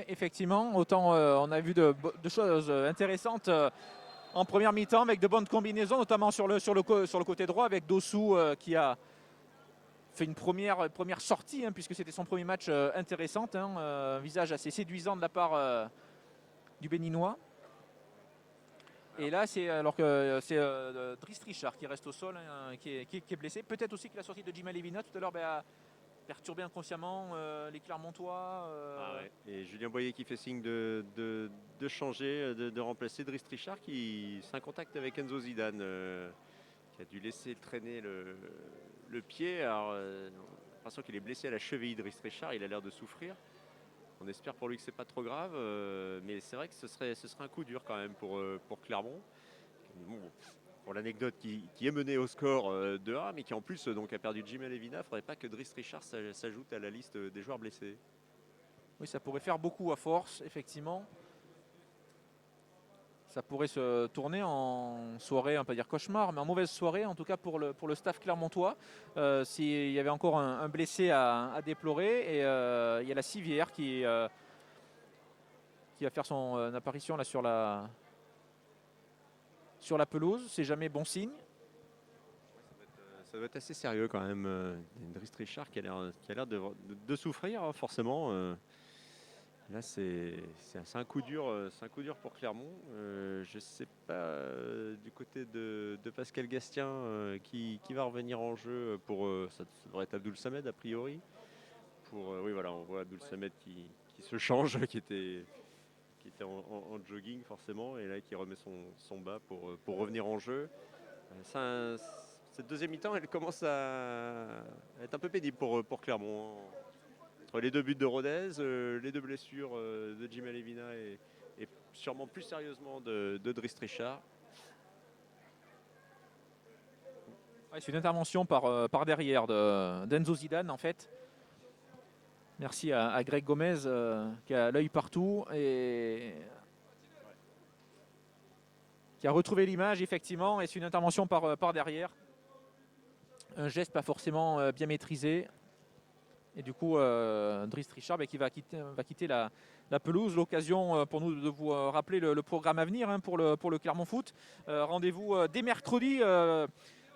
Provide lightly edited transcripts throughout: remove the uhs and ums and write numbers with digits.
Oui, effectivement, autant on a vu de choses intéressantes en première mi-temps avec de bonnes combinaisons, notamment sur le côté droit avec Dossou qui a fait une première sortie, hein, puisque c'était son premier match intéressante, hein, un visage assez séduisant de la part du Béninois. Et là, c'est alors que c'est Driss Richard qui reste au sol, hein, qui est blessé. Peut-être aussi que la sortie de Jim Levina tout à l'heure a perturbé inconsciemment les Clermontois. Ah ouais. Et Julien Boyer qui fait signe de changer, de remplacer Driss Richard qui c'est un contact avec Enzo Zidane qui a dû laisser traîner le pied. Alors, j'ai l'impression qu'il est blessé à la cheville, Driss Richard, il a l'air de souffrir. On espère pour lui que c'est pas trop grave, mais c'est vrai que ce serait un coup dur quand même pour Clermont. Bon, pour l'anecdote qui est menée au score 2-1, mais qui en plus donc a perdu Jim Levina, il ne faudrait pas que Driss Richard s'ajoute à la liste des joueurs blessés. Oui, ça pourrait faire beaucoup à force, effectivement. Ça pourrait se tourner en soirée, on peut dire cauchemar, mais en mauvaise soirée, en tout cas pour le staff clermontois. S'il y avait encore un blessé à déplorer, et il y a la Civière qui va faire son apparition là sur la pelouse. C'est jamais bon signe. Ça doit être assez sérieux quand même. Driss Richard qui a l'air de souffrir, hein, forcément. Là, c'est un coup dur, c'est un coup dur pour Clermont. Je ne sais pas du côté de Pascal Gastien qui va revenir en jeu pour ça devrait être Abdoul Samed a priori. Oui, voilà, on voit Abdoul Samed qui se change, qui était en jogging forcément, et là qui remet son bas pour revenir en jeu. Cette deuxième mi-temps, elle commence à être un peu pénible pour Clermont, hein. Entre les deux buts de Rodez, les deux blessures de Jim Levina et sûrement plus sérieusement de Driss Richard. Ouais, c'est une intervention par derrière d'Enzo Zidane en fait. Merci à Greg Gomez qui a l'œil partout et qui a retrouvé l'image effectivement. Et c'est une intervention par derrière. Un geste pas forcément bien maîtrisé. Et du coup, Driss Richard qui va quitter la pelouse. L'occasion pour nous de vous rappeler le programme à venir, hein, pour le Clermont Foot. Rendez-vous dès mercredi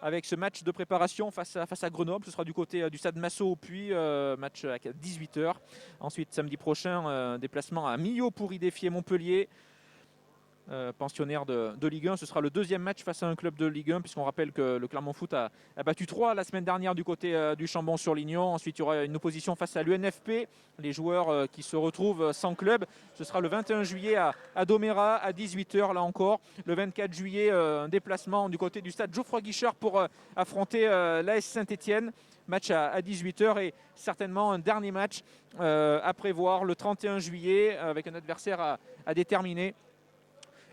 avec ce match de préparation face à Grenoble. Ce sera du côté du stade Massot au Puy, match à 18h. Ensuite, samedi prochain, déplacement à Millau pour y défier Montpellier. Pensionnaire de Ligue 1. Ce sera le deuxième match face à un club de Ligue 1, puisqu'on rappelle que le Clermont Foot a battu 3 la semaine dernière du côté du Chambon-sur-Lignon. Ensuite, il y aura une opposition face à l'UNFP, les joueurs qui se retrouvent sans club. Ce sera le 21 juillet à Domérat à 18h, là encore. Le 24 juillet, un déplacement du côté du stade Geoffroy Guichard pour affronter l'AS Saint-Etienne. Match à 18h et certainement un dernier match à prévoir le 31 juillet avec un adversaire à déterminer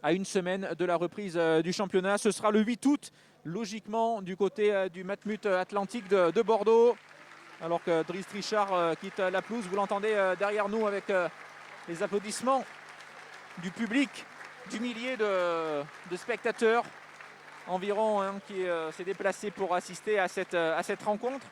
à une semaine de la reprise du championnat. Ce sera le 8 août, logiquement, du côté du Matmut Atlantique de Bordeaux. Alors que Driss Richard quitte la pelouse, vous l'entendez derrière nous avec les applaudissements du public, du millier de spectateurs environ, hein, qui s'est déplacé pour assister à cette rencontre.